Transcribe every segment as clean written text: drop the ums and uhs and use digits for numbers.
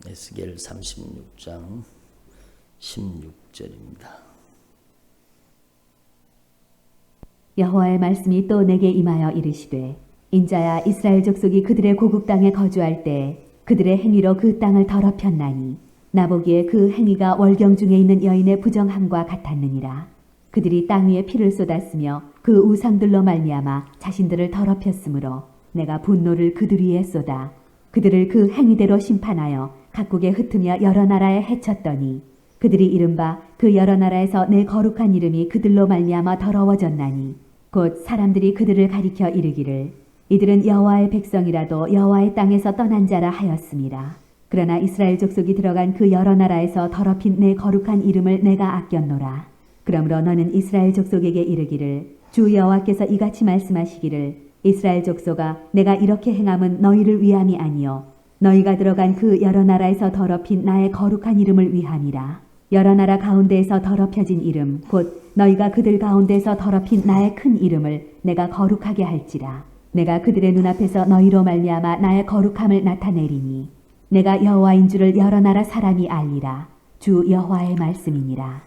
에스겔 36장 16절입니다. 여호와의 말씀이 또 내게 임하여 이르시되 인자야, 이스라엘 족속이 그들의 고국 땅에 거주할 때 그들의 행위로 그 땅을 더럽혔나니 나보기에 그 행위가 월경 중에 있는 여인의 부정함과 같았느니라. 그들이 땅 위에 피를 쏟았으며 그 우상들로 말미암아 자신들을 더럽혔으므로 내가 분노를 그들 위에 쏟아 그들을 그 행위대로 심판하여 각국에 흩으며 여러 나라에 해쳤더니 그들이 이른바 그 여러 나라에서 내 거룩한 이름이 그들로 말미암아 더러워졌나니 곧 사람들이 그들을 가리켜 이르기를 이들은 여호와의 백성이라도 여호와의 땅에서 떠난 자라 하였음이라. 그러나 이스라엘 족속이 들어간 그 여러 나라에서 더럽힌 내 거룩한 이름을 내가 아꼈노라. 그러므로 너는 이스라엘 족속에게 이르기를 주 여호와께서 이같이 말씀하시기를 이스라엘 족속아, 내가 이렇게 행함은 너희를 위함이 아니요 너희가 들어간 그 여러 나라에서 더럽힌 나의 거룩한 이름을 위함이라. 여러 나라 가운데에서 더럽혀진 이름 곧 너희가 그들 가운데서 더럽힌 나의 큰 이름을 내가 거룩하게 할지라. 내가 그들의 눈앞에서 너희로 말미암아 나의 거룩함을 나타내리니 내가 여호와인 줄을 여러 나라 사람이 알리라. 주 여호와의 말씀이니라.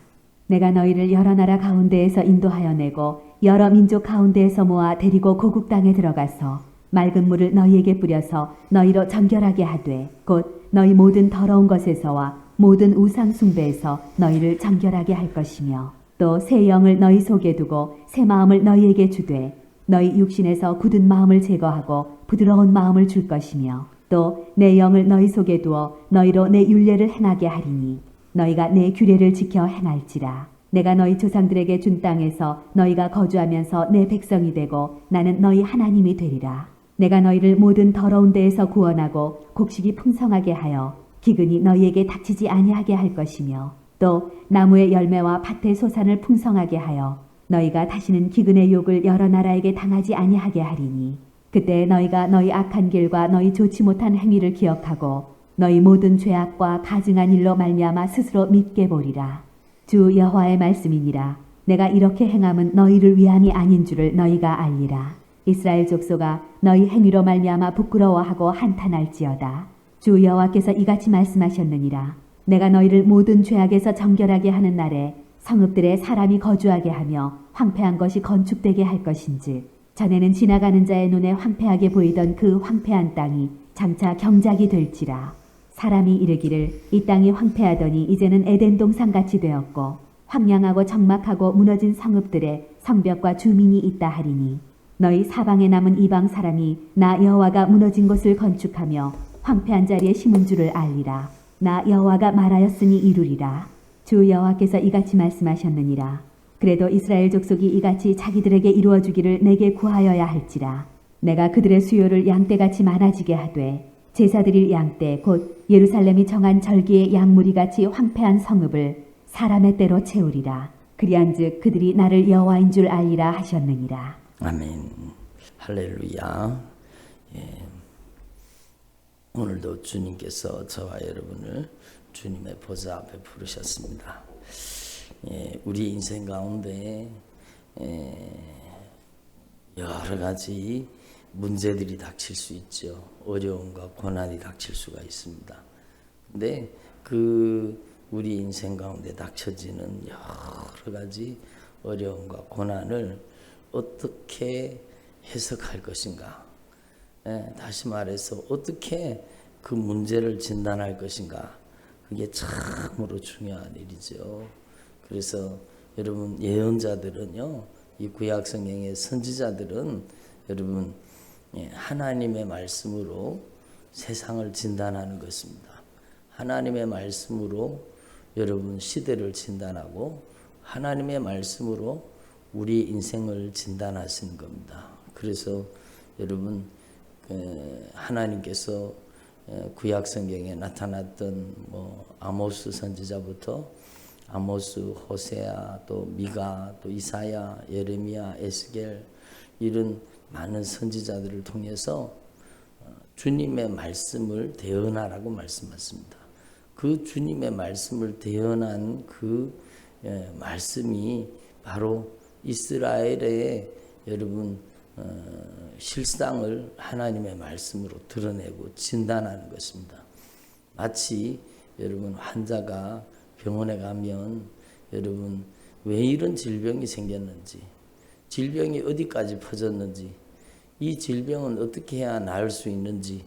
내가 너희를 여러 나라 가운데에서 인도하여 내고 여러 민족 가운데에서 모아 데리고 고국 땅에 들어가서 맑은 물을 너희에게 뿌려서 너희로 정결하게 하되 곧 너희 모든 더러운 것에서와 모든 우상 숭배에서 너희를 정결하게 할 것이며 또 새 영을 너희 속에 두고 새 마음을 너희에게 주되 너희 육신에서 굳은 마음을 제거하고 부드러운 마음을 줄 것이며 또 내 영을 너희 속에 두어 너희로 내 율례를 행하게 하리니 너희가 내 규례를 지켜 행할지라. 내가 너희 조상들에게 준 땅에서 너희가 거주하면서 내 백성이 되고 나는 너희 하나님이 되리라. 내가 너희를 모든 더러운 데에서 구원하고 곡식이 풍성하게 하여 기근이 너희에게 닥치지 아니하게 할 것이며 또 나무의 열매와 밭의 소산을 풍성하게 하여 너희가 다시는 기근의 욕을 여러 나라에게 당하지 아니하게 하리니 그때 너희가 너희 악한 길과 너희 좋지 못한 행위를 기억하고 너희 모든 죄악과 가증한 일로 말미암아 스스로 밉게 보리라. 주 여호와의 말씀이니라. 내가 이렇게 행함은 너희를 위함이 아닌 줄을 너희가 알리라. 이스라엘 족속아, 너희 행위로 말미암아 부끄러워하고 한탄할지어다. 주 여호와께서 이같이 말씀하셨느니라. 내가 너희를 모든 죄악에서 정결하게 하는 날에 성읍들에 사람이 거주하게 하며 황폐한 것이 건축되게 할 것인즉 전에는 지나가는 자의 눈에 황폐하게 보이던 그 황폐한 땅이 장차 경작이 될지라. 사람이 이르기를 이 땅이 황폐하더니 이제는 에덴 동산같이 되었고 황량하고 적막하고 무너진 성읍들에 성벽과 주민이 있다 하리니 너희 사방에 남은 이방 사람이 나 여호와가 무너진 곳을 건축하며 황폐한 자리에 심은 줄을 알리라. 나 여호와가 말하였으니 이루리라. 주 여호와께서 이같이 말씀하셨느니라. 그래도 이스라엘 족속이 이같이 자기들에게 이루어주기를 내게 구하여야 할지라. 내가 그들의 수요를 양떼같이 많아지게 하되 제사드릴 양떼 곧 예루살렘이 정한 절기의 양무리같이 황폐한 성읍을 사람의 때로 채우리라. 그리한즉 그들이 나를 여호와인 줄 알리라 하셨느니라. 아멘. 할렐루야. 오늘도 주님께서 저와 여러분을 주님의 보좌 앞에 부르셨습니다. 우리 인생 가운데 여러 가지 문제들이 닥칠 수 있죠. 어려움과 고난이 닥칠 수가 있습니다. 근데 우리 인생 가운데 닥쳐지는 여러 가지 어려움과 고난을 어떻게 해석할 것인가? 다시 말해서 어떻게 그 문제를 진단할 것인가? 그게 참으로 중요한 일이죠. 그래서 여러분 예언자들은요, 이 구약 성경의 선지자들은 여러분 하나님의 말씀으로 세상을 진단하는 것입니다. 하나님의 말씀으로 여러분 시대를 진단하고 하나님의 말씀으로 우리 인생을 진단하시는 겁니다. 그래서 여러분 하나님께서 구약 성경에 나타났던 아모스 선지자부터 아모스, 호세아, 또 미가, 또 이사야, 예레미야, 에스겔 이런 많은 선지자들을 통해서 주님의 말씀을 대언하라고 말씀하십니다. 그 주님의 말씀을 대언한 그 말씀이 바로 이스라엘의 여러분 실상을 하나님의 말씀으로 드러내고 진단하는 것입니다. 마치 여러분 환자가 병원에 가면 여러분 왜 이런 질병이 생겼는지, 질병이 어디까지 퍼졌는지, 이 질병은 어떻게 해야 나을 수 있는지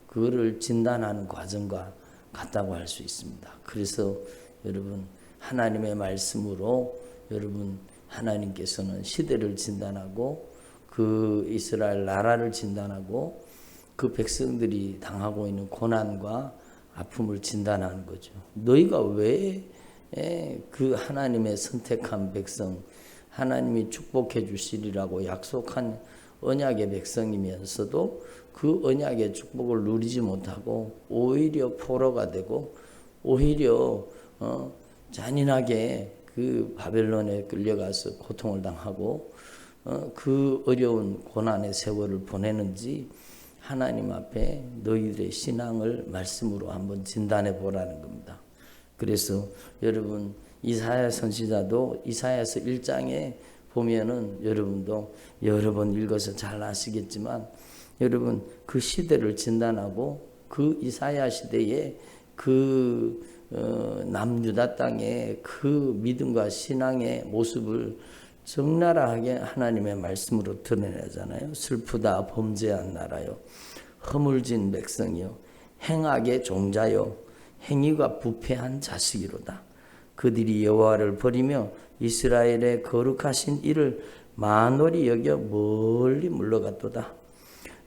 그거를 진단하는 과정과 같다고 할 수 있습니다. 그래서 여러분 하나님의 말씀으로 여러분 하나님께서는 시대를 진단하고 그 이스라엘 나라를 진단하고 그 백성들이 당하고 있는 고난과 아픔을 진단하는 거죠. 너희가 왜 그 하나님의 선택한 백성, 하나님이 축복해 주시리라고 약속한 언약의 백성이면서도 그 언약의 축복을 누리지 못하고 오히려 포로가 되고 오히려 잔인하게 그 바벨론에 끌려가서 고통을 당하고 그 어려운 고난의 세월을 보내는지 하나님 앞에 너희들의 신앙을 말씀으로 한번 진단해 보라는 겁니다. 그래서 여러분 이사야 선지자도 이사야서 1장에 보면은 여러분도 여러 번 읽어서 잘 아시겠지만 여러분 그 시대를 진단하고 그 이사야 시대에 그 남유다 땅의 그 믿음과 신앙의 모습을 적나라하게 하나님의 말씀으로 드러내잖아요. 슬프다 범죄한 나라요, 허물진 백성이요, 행악의 종자요, 행위가 부패한 자식이로다. 그들이 여호와를 버리며 이스라엘의 거룩하신 이를 만홀히 여겨 멀리 물러갔도다.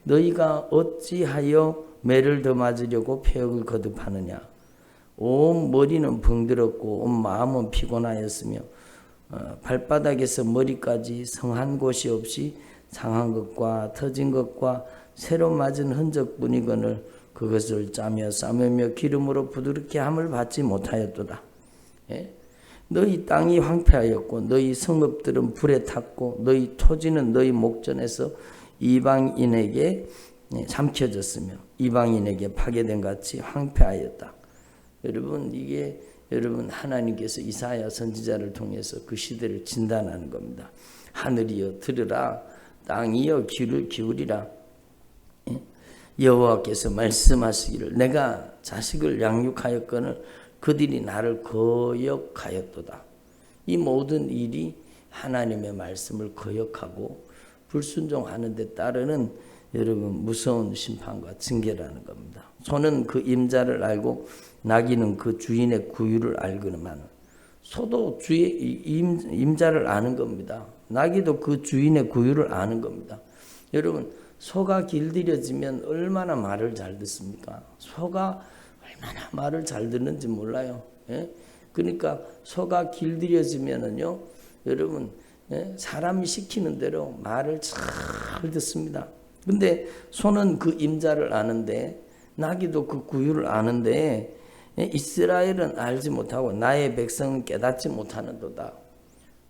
너희가 어찌하여 매를 더 맞으려고 폐역을 거듭하느냐. 온 머리는 벙들었고 온 마음은 피곤하였으며 발바닥에서 머리까지 성한 곳이 없이 상한 것과 터진 것과 새로 맞은 흔적뿐이거늘 그것을 짜며 싸매며 기름으로 부드럽게 함을 받지 못하였도다. 예? 너희 땅이 황폐하였고 너희 성읍들은 불에 탔고 너희 토지는 너희 목전에서 이방인에게 삼켜졌으며 이방인에게 파괴된 같이 황폐하였다. 여러분 이게 여러분 하나님께서 이사야 선지자를 통해서 그 시대를 진단하는 겁니다. 하늘이여 들으라, 땅이여 귀를 기울이라. 여호와께서 말씀하시기를 내가 자식을 양육하였거늘 그들이 나를 거역하였도다. 이 모든 일이 하나님의 말씀을 거역하고 불순종하는 데 따르는 여러분 무서운 심판과 징계라는 겁니다. 소는 그 임자를 알고 나귀는 그 주인의 구유를 알거니만, 소도 주의 임자를 아는 겁니다. 나귀도 그 주인의 구유를 아는 겁니다. 여러분 소가 길들여지면 얼마나 말을 잘 듣습니까? 소가 얼마나 말을 잘 듣는지 몰라요. 예? 그러니까 소가 길들여지면은요, 여러분 사람이 시키는 대로 말을 잘 듣습니다. 근데 소는 그 임자를 아는데 나귀도 그 구유를 아는데 이스라엘은 알지 못하고 나의 백성은 깨닫지 못하는도다.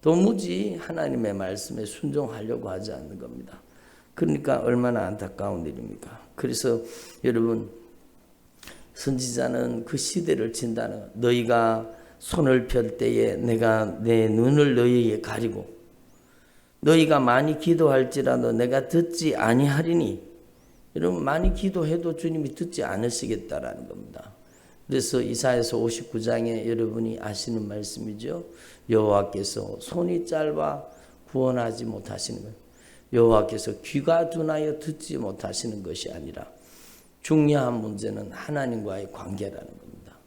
도무지 하나님의 말씀에 순종하려고 하지 않는 겁니다. 그러니까 얼마나 안타까운 일입니까? 그래서 여러분 선지자는 그 시대를 진단하는, 너희가 손을 펼 때에 내가 내 눈을 너희에게 가리고 너희가 많이 기도할지라도 내가 듣지 아니하리니. 여러분 많이 기도해도 주님이 듣지 않으시겠다라는 겁니다. 그래서 이사야서 59장에 여러분이 아시는 말씀이죠. 여호와께서 손이 짧아 구원하지 못하시는 것, 여호와께서 귀가 둔하여 듣지 못하시는 것이 아니라 중요한 문제는 하나님과의 관계라는 겁니다.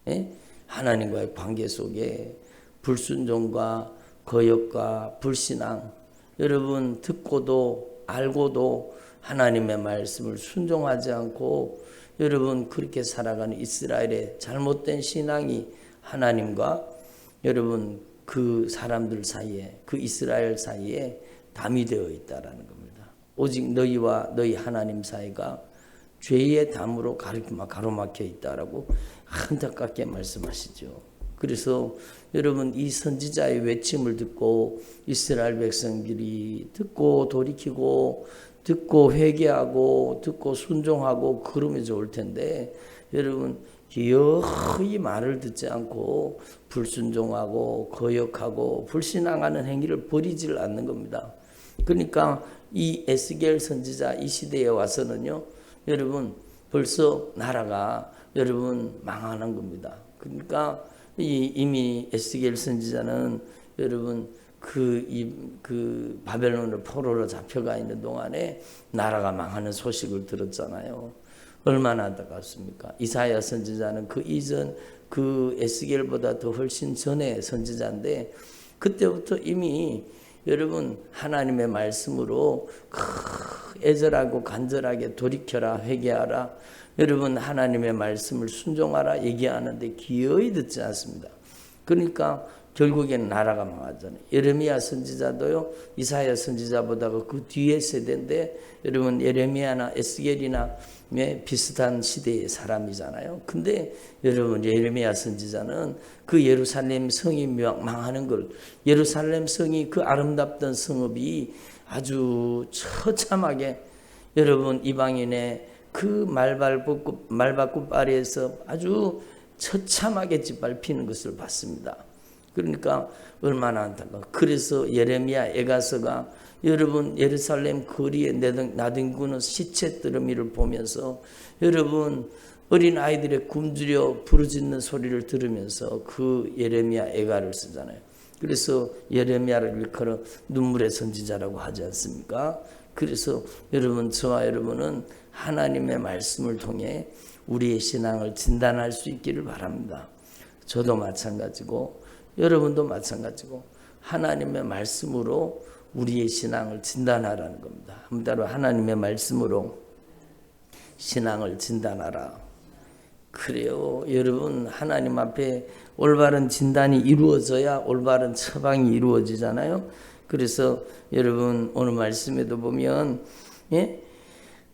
예? 하나님과의 관계 속에 불순종과 거역과 불신앙, 여러분 듣고도 알고도 하나님의 말씀을 순종하지 않고 여러분 그렇게 살아가는 이스라엘의 잘못된 신앙이 하나님과 여러분 그 사람들 사이에, 그 이스라엘 사이에 담이 되어 있다라는 겁니다. 오직 너희와 너희 하나님 사이가 죄의 담으로 가로막혀 있다라고 안타깝게 말씀하시죠. 그래서 여러분 이 선지자의 외침을 듣고 이스라엘 백성들이 듣고 돌이키고 듣고 회개하고 듣고 순종하고 그러면 좋을 텐데, 여러분 기어이 말을 듣지 않고 불순종하고 거역하고 불신앙하는 행위를 버리지를 않는 겁니다. 그러니까 이 에스겔 선지자 이 시대에 와서는요, 여러분 벌써 나라가 여러분 망하는 겁니다. 그러니까 이미 에스겔 선지자는 여러분 그 바벨론의 포로로 잡혀가 있는 동안에 나라가 망하는 소식을 들었잖아요. 얼마나 안타깝습니까? 이사야 선지자는 그 이전 그 에스겔보다 더 훨씬 전에 선지자인데 그때부터 이미 여러분 하나님의 말씀으로 애절하고 간절하게 돌이켜라 회개하라 여러분 하나님의 말씀을 순종하라 얘기하는데 기어이 듣지 않습니다. 그러니까 결국에는 나라가 망하잖아요. 예레미야 선지자도요 이사야 선지자보다 그 뒤에 세대인데 여러분 예레미야나 에스겔이나 비슷한 시대의 사람이잖아요. 근데 여러분 예레미야 선지자는 그 예루살렘 성이 망하는 걸 예루살렘 성이 그 아름답던 성읍이 아주 처참하게 여러분 이방인의 그 말밭꽃바리에서 아주 처참하게 짓밟히는 것을 봤습니다. 그러니까 얼마나 안타까워. 그래서 예레미야 에가서가 여러분 예루살렘 거리에 나뒹구는 시체 더러미를 보면서 여러분 어린 아이들의 굶주려 부르짖는 소리를 들으면서 그 예레미야 에가를 쓰잖아요. 그래서 예레미야를 일컬어 눈물의 선지자라고 하지 않습니까? 그래서 여러분 저와 여러분은 하나님의 말씀을 통해 우리의 신앙을 진단할 수 있기를 바랍니다. 저도 마찬가지고 여러분도 마찬가지고 하나님의 말씀으로 우리의 신앙을 진단하라는 겁니다. 한 따로 하나님의 말씀으로 신앙을 진단하라. 그래요. 여러분 하나님 앞에 올바른 진단이 이루어져야 올바른 처방이 이루어지잖아요. 그래서 여러분 오늘 말씀에도 보면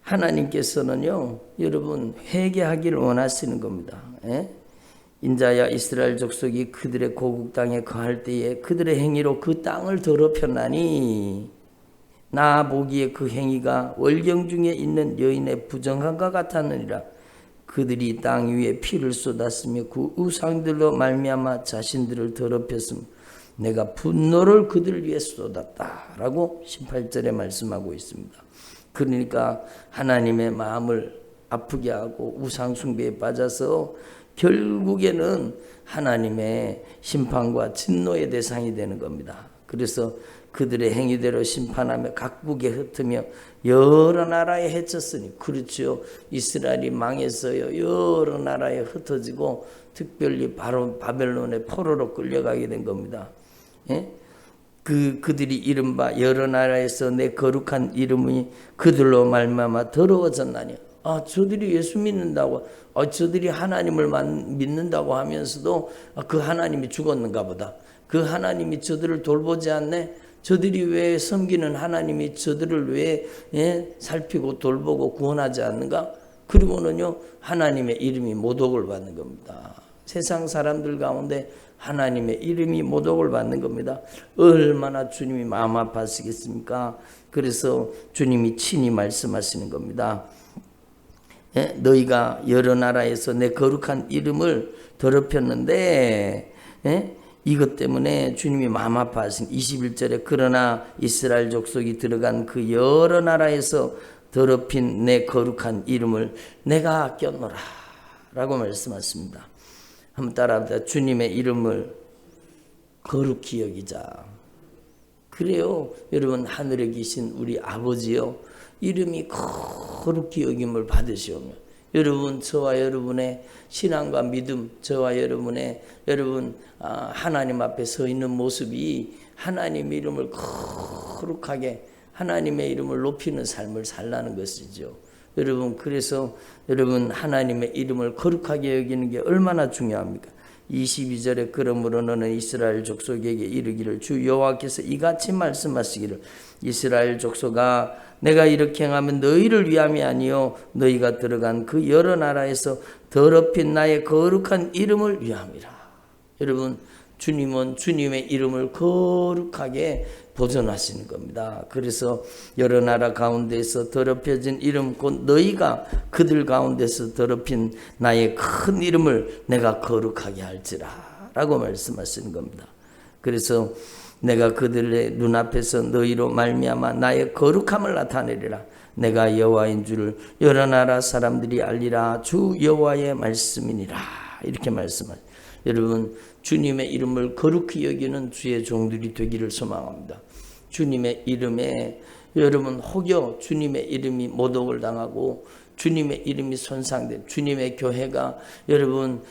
하나님께서는요 여러분 회개하기를 원하시는 겁니다. 인자야 이스라엘 족속이 그들의 고국 땅에 거할 때에 그들의 행위로 그 땅을 더럽혔나니 나 보기에 그 행위가 월경 중에 있는 여인의 부정함과 같았느니라. 그들이 땅 위에 피를 쏟았으며 그 우상들로 말미암아 자신들을 더럽혔으며 내가 분노를 그들 위에 쏟았다라고 18절에 말씀하고 있습니다. 그러니까 하나님의 마음을 아프게 하고 우상 숭배에 빠져서 결국에는 하나님의 심판과 진노의 대상이 되는 겁니다. 그래서 그들의 행위대로 심판하며 각국에 흩으며 여러 나라에 헤쳤으니 그렇죠. 이스라엘이 망했어요. 여러 나라에 흩어지고 특별히 바로 바벨론의 포로로 끌려가게 된 겁니다. 그들이 이른바 여러 나라에서 내 거룩한 이름이 그들로 말미암아 더러워졌나니 저들이 예수 믿는다고 저들이 하나님을 믿는다고 하면서도 그 하나님이 죽었는가 보다. 그 하나님이 저들을 돌보지 않네. 저들이 왜 섬기는 하나님이 저들을 왜 살피고 돌보고 구원하지 않는가. 그리고는요 하나님의 이름이 모독을 받는 겁니다. 세상 사람들 가운데 하나님의 이름이 모독을 받는 겁니다. 얼마나 주님이 마음 아파하시겠습니까? 그래서 주님이 친히 말씀하시는 겁니다. 너희가 여러 나라에서 내 거룩한 이름을 더럽혔는데 이것 때문에 주님이 마음 아파하신 21절에 그러나 이스라엘 족속이 들어간 그 여러 나라에서 더럽힌 내 거룩한 이름을 내가 아꼈노라 라고 말씀하십니다. 한번 따라합니다. 주님의 이름을 거룩히 여기자. 그래요. 여러분 하늘에 계신 우리 아버지요. 이름이 거룩히 여김을 받으시오며 여러분 저와 여러분의 신앙과 믿음 저와 여러분의 하나님 앞에 서 있는 모습이 하나님의 이름을 거룩하게 하나님의 이름을 높이는 삶을 살라는 것이죠. 여러분 그래서 여러분 하나님의 이름을 거룩하게 여기는 게 얼마나 중요합니까? 22절에 그러므로 너는 이스라엘 족속에게 이르기를 주 여호와께서 이같이 말씀하시기를 이스라엘 족속아 내가 이렇게 행하면 너희를 위함이 아니요 너희가 들어간 그 여러 나라에서 더럽힌 나의 거룩한 이름을 위함이라. 여러분 주님은 주님의 이름을 거룩하게 보존하시는 겁니다. 그래서 여러 나라 가운데서 더럽혀진 이름 곧 너희가 그들 가운데서 더럽힌 나의 큰 이름을 내가 거룩하게 할지라 라고 말씀하시는 겁니다. 그래서 내가 그들의 눈앞에서 너희로 말미암아 나의 거룩함을 나타내리라. 내가 여호와인 줄을 여러 나라 사람들이 알리라. 주 여호와의 말씀이니라. 이렇게 말씀하죠. 여러분, 주님의 이름을 거룩히 여기는 주의 종들이 되기를 소망합니다. 주님의 이름에 여러분 혹여 주님의 이름이 모독을 당하고 주님의 이름이 손상된 주님의 교회가 여러분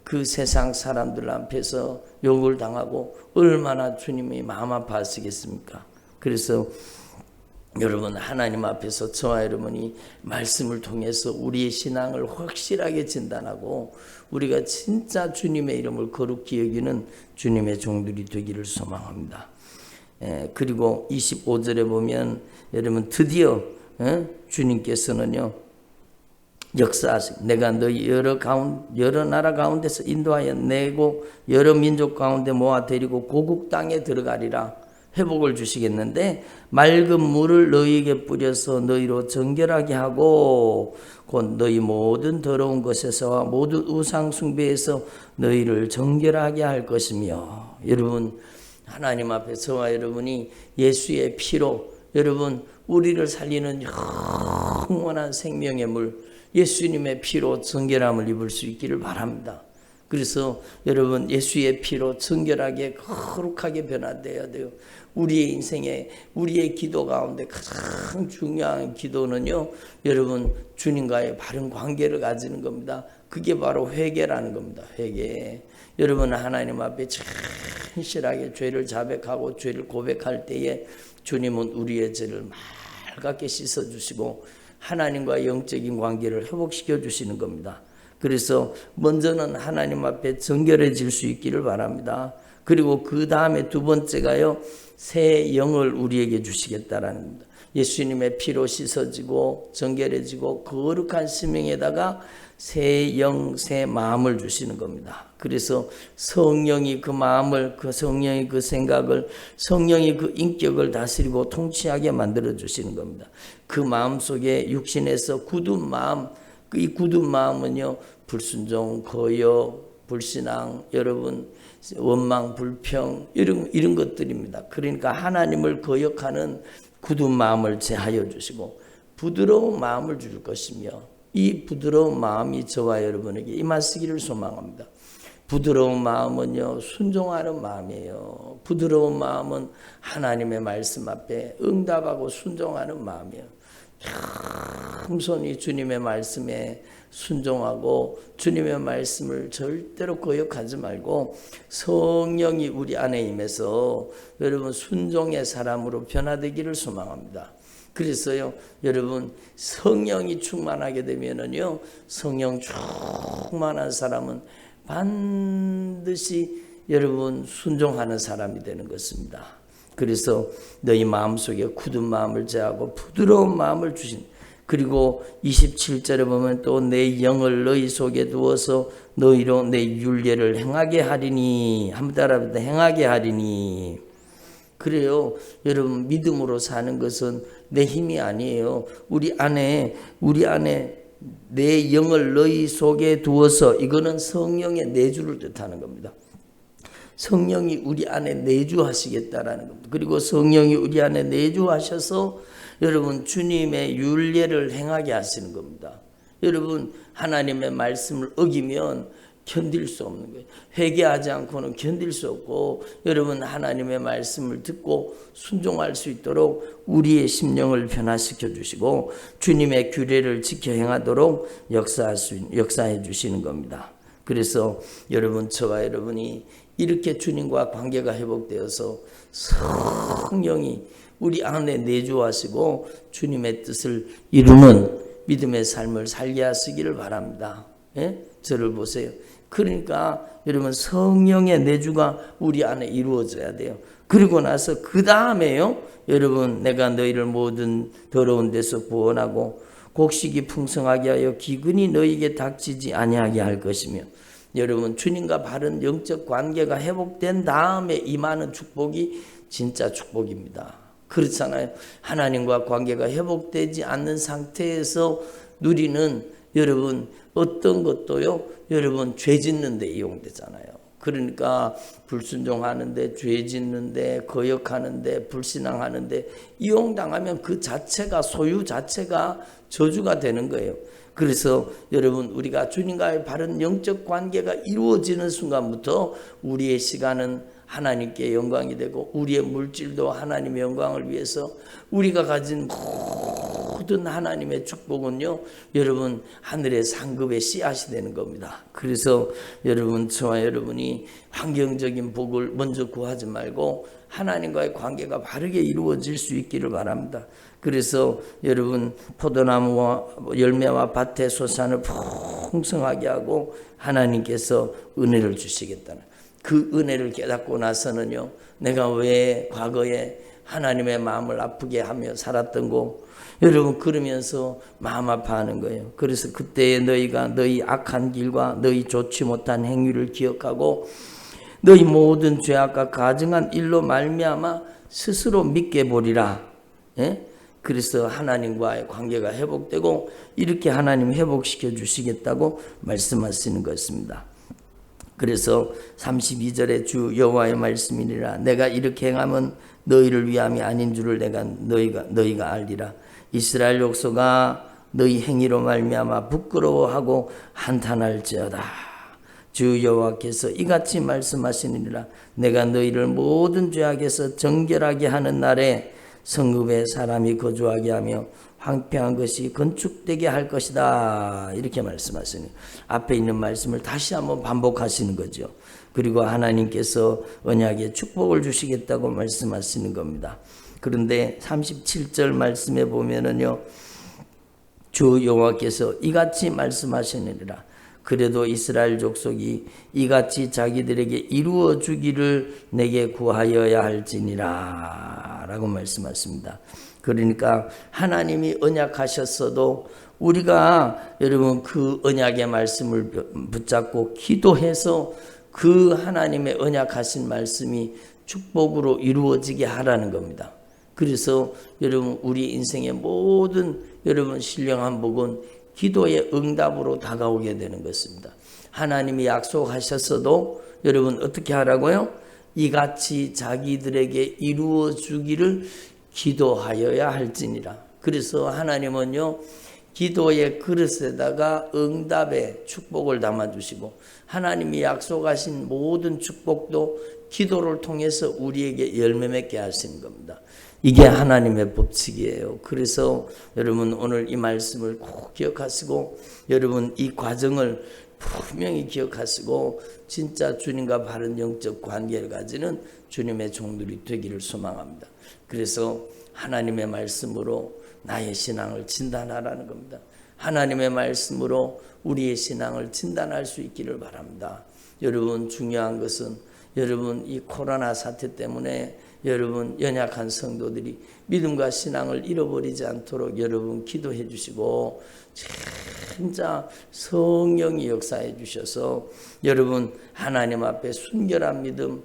그 세상 사람들 앞에서 욕을 당하고 얼마나 주님이 마음 아파하시겠습니까? 그래서 여러분, 하나님 앞에서 저와 여러분이 말씀을 통해서 우리의 신앙을 확실하게 진단하고 우리가 진짜 주님의 이름을 거룩히 여기는 주님의 종들이 되기를 소망합니다. 그리고 25절에 보면 여러분 드디어 주님께서는요 역사하시고 내가 너희 여러 나라 가운데서 인도하여 내고 여러 민족 가운데 모아 데리고 고국 땅에 들어가리라. 회복을 주시겠는데 맑은 물을 너희에게 뿌려서 너희로 정결하게 하고 곧 너희 모든 더러운 것에서와 모든 우상 숭배에서 너희를 정결하게 할 것이며. 여러분, 하나님 앞에 저와 여러분이 예수의 피로 여러분 우리를 살리는 영원한 생명의 물 예수님의 피로 정결함을 입을 수 있기를 바랍니다. 그래서 여러분 예수의 피로 정결하게 거룩하게 변화되어야 돼요. 우리의 인생에 우리의 기도 가운데 가장 중요한 기도는요 여러분 주님과의 바른 관계를 가지는 겁니다. 그게 바로 회개라는 겁니다. 회개. 여러분 하나님 앞에 진실하게 죄를 자백하고 죄를 고백할 때에 주님은 우리의 죄를 맑게 씻어주시고 하나님과 영적인 관계를 회복시켜 주시는 겁니다. 그래서 먼저는 하나님 앞에 정결해질 수 있기를 바랍니다. 그리고 그 다음에 두 번째가요 새 영을 우리에게 주시겠다라는 겁니다. 예수님의 피로 씻어지고 정결해지고 거룩한 심령에다가 새 영, 새 마음을 주시는 겁니다. 그래서 성령이 그 마음을, 그 성령이 그 생각을, 성령이 그 인격을 다스리고 통치하게 만들어 주시는 겁니다. 그 마음 속에 육신에서 굳은 마음, 이 굳은 마음은요 불순종, 거역, 불신앙, 여러분 원망, 불평 이런 것들입니다. 그러니까 하나님을 거역하는 굳은 마음을 제하여 주시고 부드러운 마음을 줄 것이며 이 부드러운 마음이 저와 여러분에게 임하시기를 소망합니다. 부드러운 마음은요 순종하는 마음이에요. 부드러운 마음은 하나님의 말씀 앞에 응답하고 순종하는 마음이에요. 겸손히 주님의 말씀에 순종하고 주님의 말씀을 절대로 거역하지 말고 성령이 우리 안에 임해서 여러분 순종의 사람으로 변화되기를 소망합니다. 그래서요 여러분 성령이 충만하게 되면은요 성령 충만한 사람은 반드시 여러분 순종하는 사람이 되는 것입니다. 그래서 너희 마음속에 굳은 마음을 제하고 부드러운 마음을 주신 그리고 27절에 보면 또 내 영을 너희 속에 두어서 너희로 내 율례를 행하게 하리니 한번 따라합니다. 행하게 하리니. 그래요. 여러분 믿음으로 사는 것은 내 힘이 아니에요. 우리 안에 내 영을 너희 속에 두어서 이거는 성령의 내주를 뜻하는 겁니다. 성령이 우리 안에 내주하시겠다라는 겁니다. 그리고 성령이 우리 안에 내주하셔서 여러분 주님의 율례를 행하게 하시는 겁니다. 여러분 하나님의 말씀을 어기면 견딜 수 없는 거예요. 회개하지 않고는 견딜 수 없고 여러분 하나님의 말씀을 듣고 순종할 수 있도록 우리의 심령을 변화시켜 주시고 주님의 규례를 지켜 행하도록 역사해 주시는 겁니다. 그래서 여러분 저와 여러분이 이렇게 주님과 관계가 회복되어서 성령이 우리 안에 내주하시고 주님의 뜻을 이루는 믿음의 삶을 살게 하시기를 바랍니다. 예? 저를 보세요. 그러니까 여러분 성령의 내주가 우리 안에 이루어져야 돼요. 그리고 나서 그 다음에요. 여러분 내가 너희를 모든 더러운 데서 구원하고 곡식이 풍성하게 하여 기근이 너희에게 닥치지 아니하게 할 것이며 여러분 주님과 바른 영적 관계가 회복된 다음에 임하는 축복이 진짜 축복입니다. 그렇잖아요. 하나님과 관계가 회복되지 않는 상태에서 누리는 여러분 어떤 것도요 여러분 죄 짓는 데 이용되잖아요. 그러니까 불순종하는데, 죄 짓는데, 거역하는데, 불신앙하는데 이용당하면 그 자체가, 소유 자체가 저주가 되는 거예요. 그래서 여러분, 우리가 주님과의 바른 영적 관계가 이루어지는 순간부터 우리의 시간은 하나님께 영광이 되고, 우리의 물질도 하나님의 영광을 위해서, 우리가 가진 모든 하나님의 축복은요, 여러분 하늘의 상급의 씨앗이 되는 겁니다. 그래서 여러분, 저와 여러분이 환경적인 복을 먼저 구하지 말고 하나님과의 관계가 바르게 이루어질 수 있기를 바랍니다. 그래서 여러분, 포도나무와 열매와 밭의 소산을 풍성하게 하고 하나님께서 은혜를 주시겠다는 그 은혜를 깨닫고 나서는요, 내가 왜 과거에 하나님의 마음을 아프게 하며 살았던고, 여러분 그러면서 마음 아파하는 거예요. 그래서 그때의 너희가 너희 악한 길과 너희 좋지 못한 행위를 기억하고 너희 모든 죄악과 가증한 일로 말미암아 스스로 믿게 보리라. 예? 그래서 하나님과의 관계가 회복되고 이렇게 하나님 회복시켜 주시겠다고 말씀하시는 것입니다. 그래서 32절에 주 여호와의 말씀이니라. 내가 이렇게 행하면 너희를 위함이 아닌 줄을 너희가 알리라. 이스라엘 족속아, 너희 행위로 말미암아 부끄러워하고 한탄할지어다. 주 여호와께서 이같이 말씀하시니라. 내가 너희를 모든 죄악에서 정결하게 하는 날에 성읍에 사람이 거주하게 하며 황폐한 것이 건축되게 할 것이다. 이렇게 말씀하시니, 앞에 있는 말씀을 다시 한번 반복하시는 거죠. 그리고 하나님께서 언약의 축복을 주시겠다고 말씀하시는 겁니다. 그런데 37절 말씀에 보면은요, 주 여호와께서 이같이 말씀하시느니라. 그래도 이스라엘 족속이 이같이 자기들에게 이루어 주기를 내게 구하여야 할지니라 라고 말씀하십니다. 그러니까 하나님이 언약하셨어도 우리가 여러분 그 언약의 말씀을 붙잡고 기도해서 그 하나님의 언약하신 말씀이 축복으로 이루어지게 하라는 겁니다. 그래서 여러분, 우리 인생의 모든 여러분 신령한 복은 기도의 응답으로 다가오게 되는 것입니다. 하나님이 약속하셨어도 여러분 어떻게 하라고요? 이같이 자기들에게 이루어 주기를 기도하여야 할지니라. 그래서 하나님은요, 기도의 그릇에다가 응답의 축복을 담아주시고, 하나님이 약속하신 모든 축복도 기도를 통해서 우리에게 열매 맺게 하시는 겁니다. 이게 하나님의 법칙이에요. 그래서 여러분, 오늘 이 말씀을 꼭 기억하시고, 여러분 이 과정을 분명히 기억하시고 진짜 주님과 바른 영적 관계를 가지는 주님의 종들이 되기를 소망합니다. 그래서 하나님의 말씀으로 나의 신앙을 진단하라는 겁니다. 하나님의 말씀으로 우리의 신앙을 진단할 수 있기를 바랍니다. 여러분, 중요한 것은 여러분 이 코로나 사태 때문에 여러분 연약한 성도들이 믿음과 신앙을 잃어버리지 않도록 여러분 기도해 주시고, 진짜 성령이 역사해 주셔서 여러분 하나님 앞에 순결한 믿음,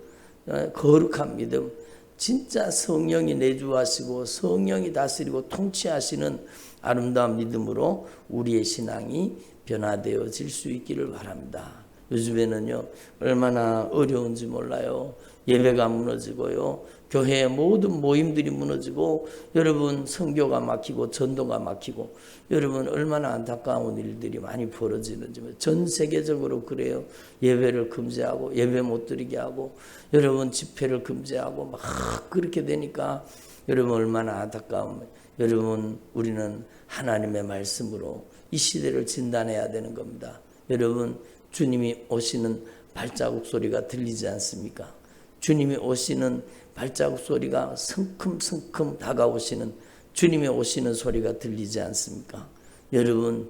거룩한 믿음, 진짜 성령이 내주하시고 성령이 다스리고 통치하시는 아름다운 믿음으로 우리의 신앙이 변화되어질 수 있기를 바랍니다. 요즘에는요 얼마나 어려운지 몰라요. 예배가 무너지고요, 교회의 모든 모임들이 무너지고, 여러분 선교가 막히고 전도가 막히고, 여러분 얼마나 안타까운 일들이 많이 벌어지는지 전 세계적으로 그래요. 예배를 금지하고 예배 못 드리게 하고 여러분 집회를 금지하고 막 그렇게 되니까 여러분 얼마나 안타까운. 여러분, 우리는 하나님의 말씀으로 이 시대를 진단해야 되는 겁니다. 여러분, 주님이 오시는 발자국 소리가 들리지 않습니까? 주님이 오시는 발자국 소리가 성큼성큼 다가오시는 주님이 오시는 소리가 들리지 않습니까? 여러분,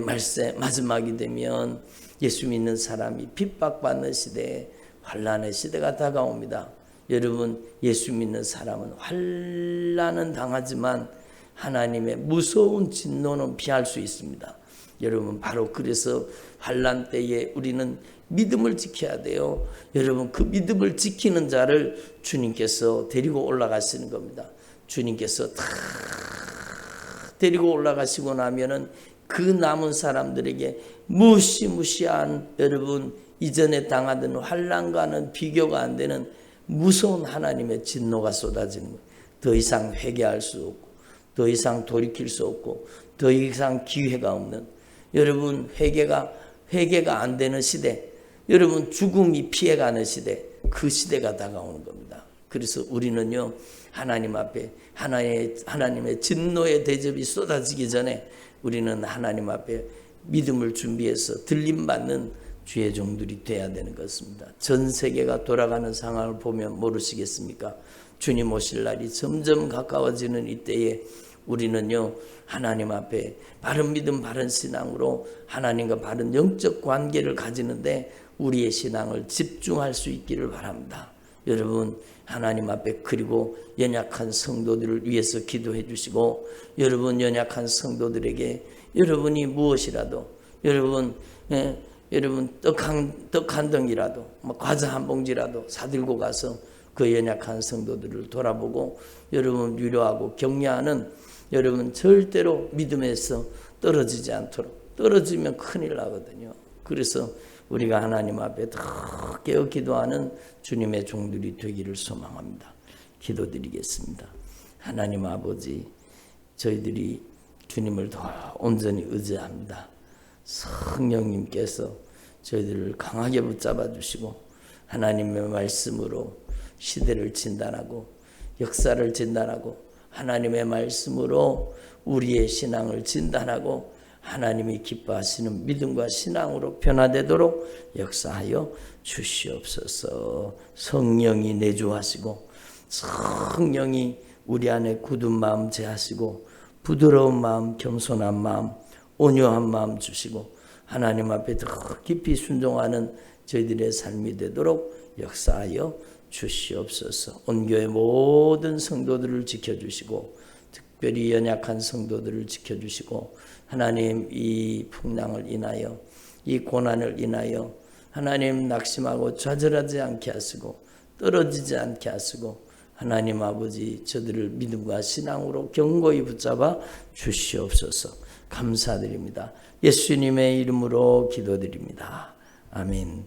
말세 마지막이 되면 예수 믿는 사람이 핍박받는 시대에 환난의 시대가 다가옵니다. 여러분, 예수 믿는 사람은 환난은 당하지만 하나님의 무서운 진노는 피할 수 있습니다. 여러분, 바로 그래서 환난 때에 우리는 믿음을 지켜야 돼요. 여러분, 그 믿음을 지키는 자를 주님께서 데리고 올라가시는 겁니다. 주님께서 다 데리고 올라가시고 나면은 그 남은 사람들에게 무시무시한 여러분 이전에 당하던 환난과는 비교가 안 되는 무서운 하나님의 진노가 쏟아지는 거예요. 더 이상 회개할 수 없고, 더 이상 돌이킬 수 없고, 더 이상 기회가 없는, 여러분 회개가 안 되는 시대, 여러분 죽음이 피해가는 시대, 그 시대가 다가오는 겁니다. 그래서 우리는요, 하나님 앞에 하나님의 진노의 대접이 쏟아지기 전에 우리는 하나님 앞에 믿음을 준비해서 들림받는 주의 종들이 돼야 되는 것입니다. 전 세계가 돌아가는 상황을 보면 모르시겠습니까? 주님 오실 날이 점점 가까워지는 이때에 우리는요, 하나님 앞에 바른 믿음, 바른 신앙으로 하나님과 바른 영적 관계를 가지는데 우리의 신앙을 집중할 수 있기를 바랍니다. 여러분, 하나님 앞에, 그리고 연약한 성도들을 위해서 기도해 주시고, 여러분 연약한 성도들에게 여러분이 무엇이라도, 여러분 떡 한 덩이라도, 과자 한 봉지라도 사들고 가서 그 연약한 성도들을 돌아보고 여러분 위로하고 격려하는, 여러분 절대로 믿음에서 떨어지지 않도록, 떨어지면 큰일 나거든요. 그래서 우리가 하나님 앞에 더 깨어 기도하는 주님의 종들이 되기를 소망합니다. 기도드리겠습니다. 하나님 아버지, 저희들이 주님을 더 온전히 의지합니다. 성령님께서 저희들을 강하게 붙잡아 주시고 하나님의 말씀으로 시대를 진단하고 역사를 진단하고 하나님의 말씀으로 우리의 신앙을 진단하고 하나님이 기뻐하시는 믿음과 신앙으로 변화되도록 역사하여 주시옵소서. 성령이 내주하시고 성령이 우리 안에 굳은 마음 제하시고 부드러운 마음, 겸손한 마음, 온유한 마음 주시고 하나님 앞에 더 깊이 순종하는 저희들의 삶이 되도록 역사하여 주시옵소서. 온 교회 모든 성도들을 지켜주시고 특별히 연약한 성도들을 지켜주시고 하나님, 이 풍랑을 인하여, 이 고난을 인하여 하나님 낙심하고 좌절하지 않게 하시고 떨어지지 않게 하시고 하나님 아버지, 저들을 믿음과 신앙으로 견고히 붙잡아 주시옵소서. 감사드립니다. 예수님의 이름으로 기도드립니다. 아멘.